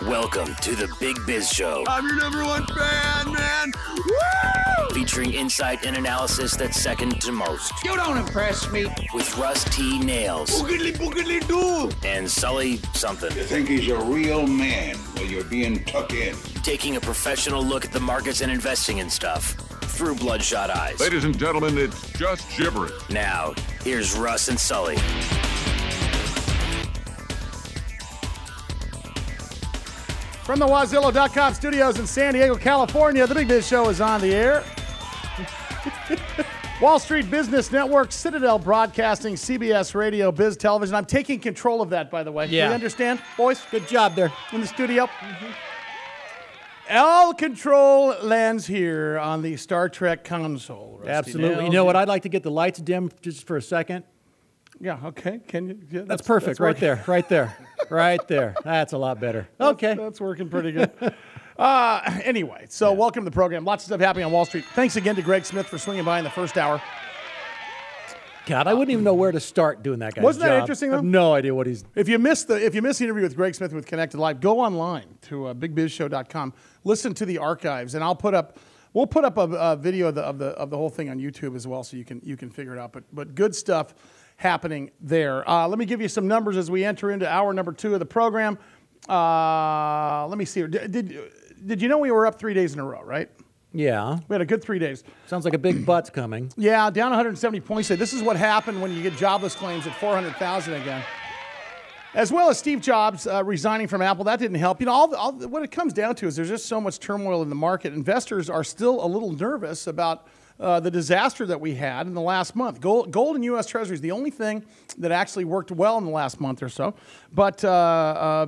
Welcome to the Big Biz Show. I'm your number one fan, man. Woo! Featuring insight and analysis that's second to most. You don't impress me. With Russ T. Nails. Boogly boogly doo. And Sully something. You think he's a real man while you're being tucked in. Taking a professional look at the markets and investing and stuff through bloodshot eyes. Ladies and gentlemen, it's just gibberish. Now, here's Russ and Sully. From the Wazillo.com studios in San Diego, California, the Big Biz Show is on the air. Wall Street Business Network, Citadel Broadcasting, CBS Radio, Biz Television. I'm taking control of that, by the way. Yeah. You understand, boys? Good job there. In the studio. All control lands here on the Star Trek console. Rusty Absolutely. Nails. You know what? I'd like to get the lights dim just for a second. Yeah, okay. Can you? Yeah, That's perfect. Right there. Right there. Right there. That's a lot better. Okay. That's working pretty good. Anyway, so welcome to the program. Lots of stuff happening on Wall Street. Thanks again to Greg Smith for swinging by in the first hour. God, I wouldn't even know where to start doing that guy's Wasn't that job. interesting, I though? have no idea what he's... If you missed the interview with Greg Smith with Connected Live, go online to bigbizshow.com. Listen to the archives, and we'll put up a video of the whole thing on YouTube as well, so you can figure it out. But good stuff happening there. Let me give you some numbers as we enter into hour number 2 of the program. Let me see here. Did you know we were up 3 days in a row, right? Yeah. We had a good 3 days. Sounds like a big butt's coming. Yeah, down 170 points. This is what happened when you get jobless claims at 400,000 again. As well as Steve Jobs resigning from Apple. That didn't help. You know, what it comes down to is there's just so much turmoil in the market. Investors are still a little nervous about the disaster that we had in the last month. Gold and U.S. Treasuries, the only thing that actually worked well in the last month or so. But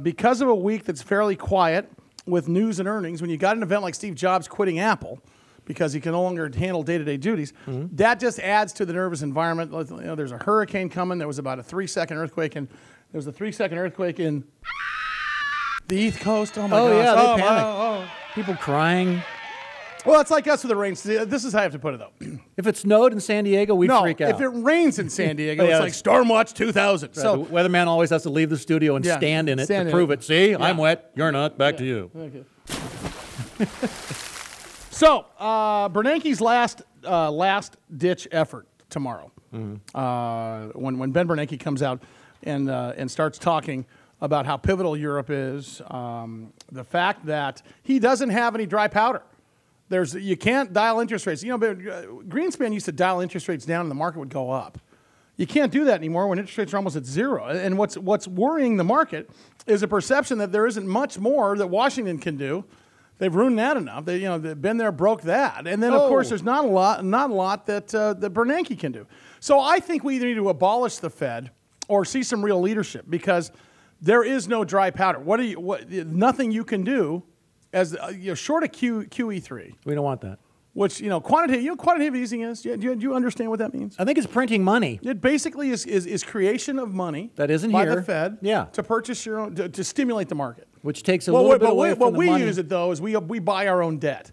because of a week that's fairly quiet with news and earnings, when you got an event like Steve Jobs quitting Apple because he can no longer handle day-to-day duties, that just adds to the nervous environment. You know, there's a hurricane coming. There was about a 3-second earthquake, and there was a 3-second earthquake in the East Coast. Oh, my gosh. Yeah, they panicked. People crying. Well, it's like us with the rain. This is how I have to put it, though. If it snowed in San Diego, we'd freak out. If it rains in San Diego, Yeah, it's like Stormwatch 2000. Right, So the weatherman always has to leave the studio and stand in it to prove it. See, I'm wet, you're not, back to you. Okay. So, Bernanke's last-ditch effort tomorrow. When Ben Bernanke comes out and starts talking about how pivotal Europe is, the fact that he doesn't have any dry powder. You can't dial interest rates. You know, Greenspan used to dial interest rates down and the market would go up. You can't do that anymore when interest rates are almost at zero. And what's worrying the market is a perception that there isn't much more that Washington can do. They've ruined that enough. They've been there, broke that. And then, of course, there's not a lot that Bernanke can do. So I think we either need to abolish the Fed or see some real leadership because there is no dry powder. Nothing you can do as short of QE3. We don't want that. Which, quantitative easing is? Do you understand what that means? I think it's printing money. It basically is creation of money that isn't by here. the Fed to purchase your own, to stimulate the market. Which takes a little bit away from the money. What we use it, though, is we buy our own debt.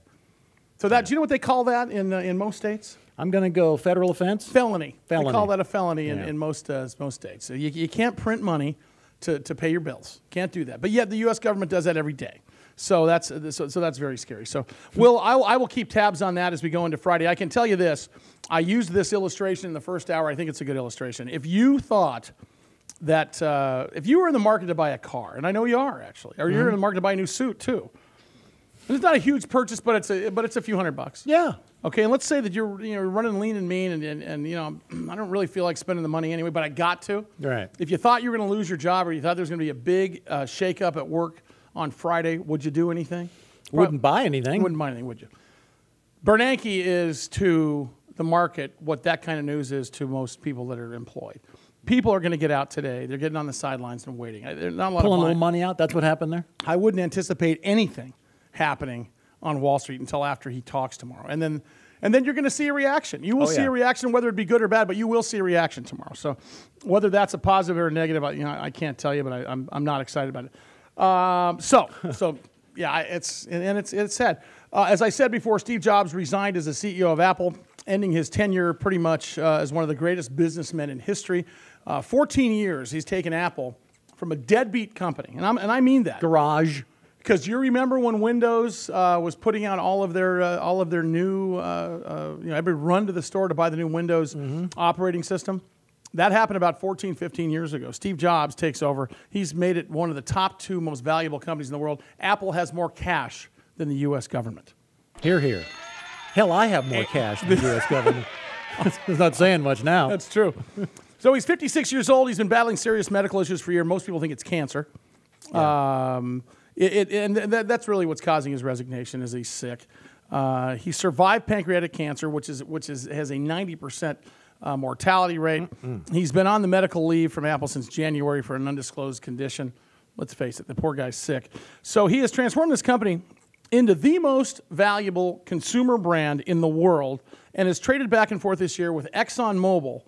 So do you know what they call that in most states? I'm going to go federal offense? Felony. Felony. They call that a felony in most states. So you can't print money to pay your bills. Can't do that. But yet the U.S. government does that every day. So that's very scary. So I will keep tabs on that as we go into Friday. I can tell you this. I used this illustration in the first hour. I think it's a good illustration. If you thought that if you were in the market to buy a car, and I know you are actually, or you're in the market to buy a new suit too, and it's not a huge purchase, but it's a few $100. Yeah. Okay, and let's say that you're running lean and mean, and I don't really feel like spending the money anyway, but I got to. Right. If you thought you were going to lose your job, or you thought there was going to be a big shakeup at work on Friday, would you do anything? Wouldn't buy anything. Wouldn't buy anything, would you? Bernanke is to the market what that kind of news is to most people that are employed. People are going to get out today. They're getting on the sidelines and waiting. There's not a lot Pulling of a little money out. That's what happened there. I wouldn't anticipate anything happening on Wall Street until after he talks tomorrow, and then you're going to see a reaction. You will see a reaction, whether it be good or bad, but you will see a reaction tomorrow. So whether that's a positive or a negative, I can't tell you, but I'm not excited about it. It's sad. As I said before, Steve Jobs resigned as the CEO of Apple, ending his tenure pretty much as one of the greatest businessmen in history. 14 years he's taken Apple from a deadbeat company, and I mean that. Garage. Because you remember when Windows was putting out all of their new, everybody run to the store to buy the new Windows operating system. That happened about 14, 15 years ago. Steve Jobs takes over. He's made it one of the top 2 most valuable companies in the world. Apple has more cash than the U.S. government. Hear, hear. Hell, I have more cash than the U.S. government. It's not saying much now. That's true. So he's 56 years old. He's been battling serious medical issues for a year. Most people think it's cancer. Yeah. That's really what's causing his resignation, is he's sick. He survived pancreatic cancer, which has a 90% mortality rate. He's been on the medical leave from Apple since January for an undisclosed condition. Let's face it, the poor guy's sick. So he has transformed this company into the most valuable consumer brand in the world, and has traded back and forth this year with ExxonMobil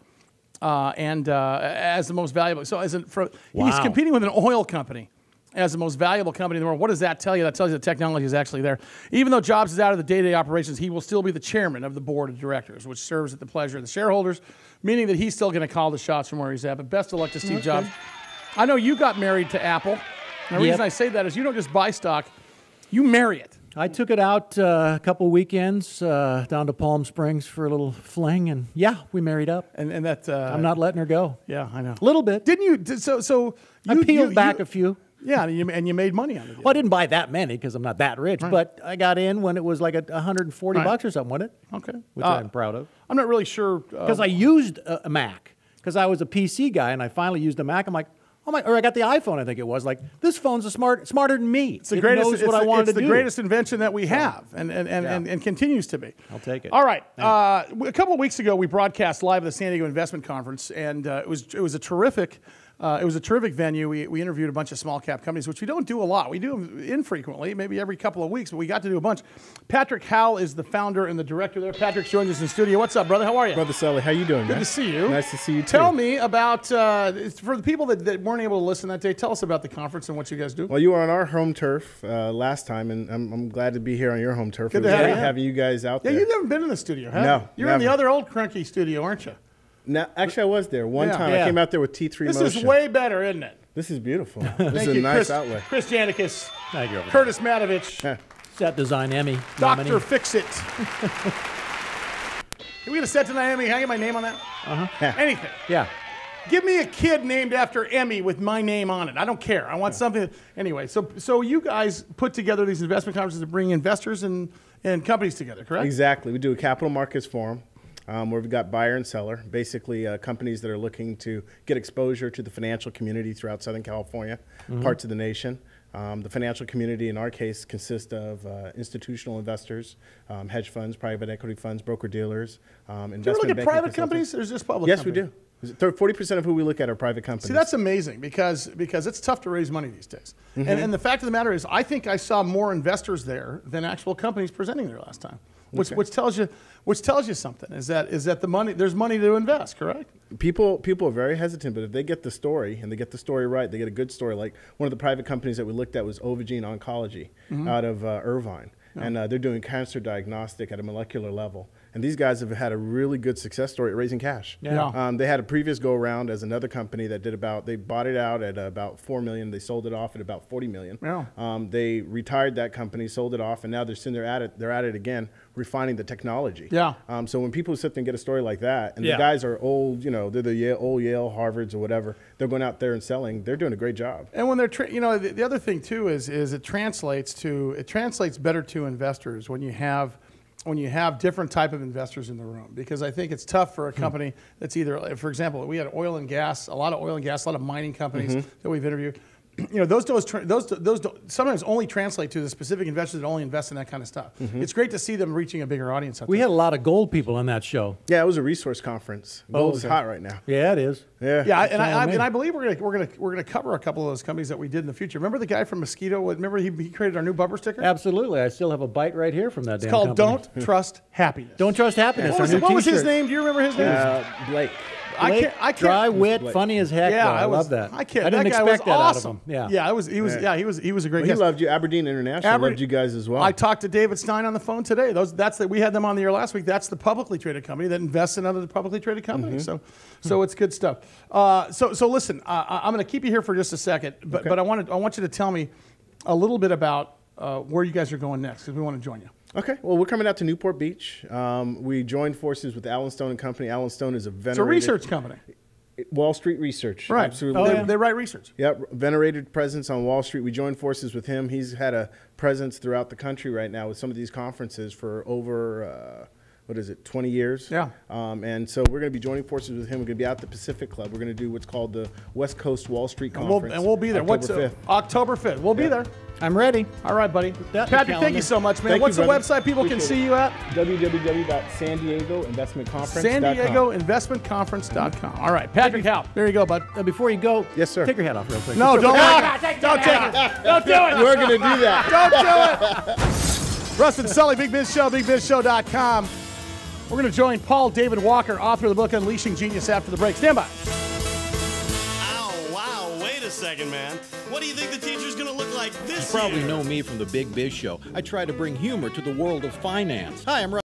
as the most valuable. So he's competing with an oil company as the most valuable company in the world. What does that tell you? That tells you the technology is actually there. Even though Jobs is out of the day-to-day operations, he will still be the chairman of the board of directors, which serves at the pleasure of the shareholders, meaning that he's still going to call the shots from where he's at. But best of luck to Steve Jobs. I know you got married to Apple. And the reason I say that is you don't just buy stock, you marry it. I took it out a couple weekends down to Palm Springs for a little fling, and yeah, we married up. And that I'm not letting her go. Yeah, I know. A little bit. Didn't you? So I peeled back a few. Yeah, and you made money on it. Well, I didn't buy that many because I'm not that rich, but I got in when it was like $140 or something, wasn't it? Okay. Which I'm proud of. I'm not really sure. Because I used a Mac, because I was a PC guy, and I finally used a Mac. I'm like, oh my, or I got the iPhone, I think it was. Like, this phone's smarter than me. It's the greatest, knows what I wanted to do. It's the greatest invention that we have, and continues to be. I'll take it. All right. A couple of weeks ago, we broadcast live at the San Diego Investment Conference, and it was a terrific. It was a terrific venue. We interviewed a bunch of small cap companies, which we don't do a lot. We do them infrequently, maybe every couple of weeks, but we got to do a bunch. Patrick Howell is the founder and the director there. Patrick joins us in studio. What's up, brother? How are you? Brother Sully, how you doing, man? Good to see you. Nice to see you, too. Tell me about, for the people that weren't able to listen that day, tell us about the conference and what you guys do. Well, you were on our home turf last time, and I'm glad to be here on your home turf. Good it was to have great you. having you guys out there. Yeah, you've never been in the studio, have you? No, You're in the other old crunky studio, aren't you? No, actually, I was there one time. Yeah. I came out there with T3 This Motion. is way better, isn't it? This is beautiful. This Thank is you, a nice outlet. Chris Janicus, Thank you. Curtis Matovich, Set Design Emmy. Dr. nominee. Fix-It. Can we get a Set Design Emmy? Can I get my name on that? Yeah. Anything. Yeah. Give me a kid named after Emmy with my name on it. I don't care. I want something. Anyway, so you guys put together these investment conferences to bring investors and companies together, correct? Exactly. We do a capital markets forum. Where we've got buyer and seller, basically companies that are looking to get exposure to the financial community throughout Southern California, parts of the nation. The financial community, in our case, consists of institutional investors, hedge funds, private equity funds, broker-dealers, investment Do you ever look at banking private consultants. companies or is this public Yes, companies? we do. 40% of who we look at are private companies. See, that's amazing because it's tough to raise money these days. And the fact of the matter is, I think I saw more investors there than actual companies presenting there last time. Which tells you something is that the money, there's money to invest, correct? People are very hesitant, but if they get the story and they get the story right, they get a good story. Like one of the private companies that we looked at was Ovogene Oncology out of Irvine, and they're doing cancer diagnostic at a molecular level. And these guys have had a really good success story at raising cash. Yeah. They had a previous go around as another company that did they bought it out at about $4 million. They sold it off at about $40 million. Yeah. They retired that company, sold it off, and now they're sitting there at it. They're at it again, refining the technology. Yeah. So when people sit there and get a story like that, and Yeah. the guys are old, they're the old Yale, Harvards, or whatever. They're going out there and selling. They're doing a great job. And when they're, the other thing too is it translates better to investors when you have different type of investors in the room, because I think it's tough for a company that's either, for example, we had oil and gas, a lot of mining companies that we've interviewed. Those sometimes only translate to the specific investors that only invest in that kind of stuff. It's great to see them reaching a bigger audience. We had a lot of gold people on that show. Yeah, it was a resource conference. Gold is hot right now. Yeah, it is. Yeah, and I believe we're gonna cover a couple of those companies that we did in the future. Remember the guy from Mosquito? Remember he created our new bumper sticker? Absolutely. I still have a bite right here from that. It's called company. Don't Trust Happiness. Don't Trust Happiness. What was his name? Do you remember his name? Blake. I can't. Dry wit, funny as heck. Yeah, I love that. I can't. I didn't that guy expect was that awesome. out of him. Yeah. He was a great He guest. loved you. Aberdeen International loved you guys as well. I talked to David Stein on the phone today. We had them on the air last week. That's the publicly traded company that invests in other publicly traded companies. So it's good stuff. So listen, I'm going to keep you here for just a second, but I want you to tell me a little bit about where you guys are going next, because we want to join you. Okay. Well, we're coming out to Newport Beach. We joined forces with Allen Stone and Company. Allen Stone is a venerated... It's a research company. Wall Street Research. Right. Absolutely. They write research. Yep. Venerated presence on Wall Street. We joined forces with him. He's had a presence throughout the country right now with some of these conferences for over... 20 years? Yeah. And so we're going to be joining forces with him. We're going to be out at the Pacific Club. We're going to do what's called the West Coast Wall Street Conference. And we'll be there. October 5th. October 5th. We'll be there. I'm ready. All right, buddy. Patrick, thank you so much, man. Thank What's you, the brother. website people can see you at? www.sandiegoinvestmentconference.com. SanDiegoInvestmentConference.com. All right, Patrick Howell. There you go, bud. Before you go, Yes, sir. take your hat off real quick. No, don't take it. Don't take it. Don't do it. We're going to do that. Don't do it. Russ and Sully, Big Biz Show, BigBizShow.com. We're going to join Paul David Walker, author of the book Unleashing Genius, after the break. Stand by. Ow, wow, wait a second, man. What do you think the teacher's going to look like this You probably year? know me from the Big Biz Show. I try to bring humor to the world of finance. Hi, I'm Russ.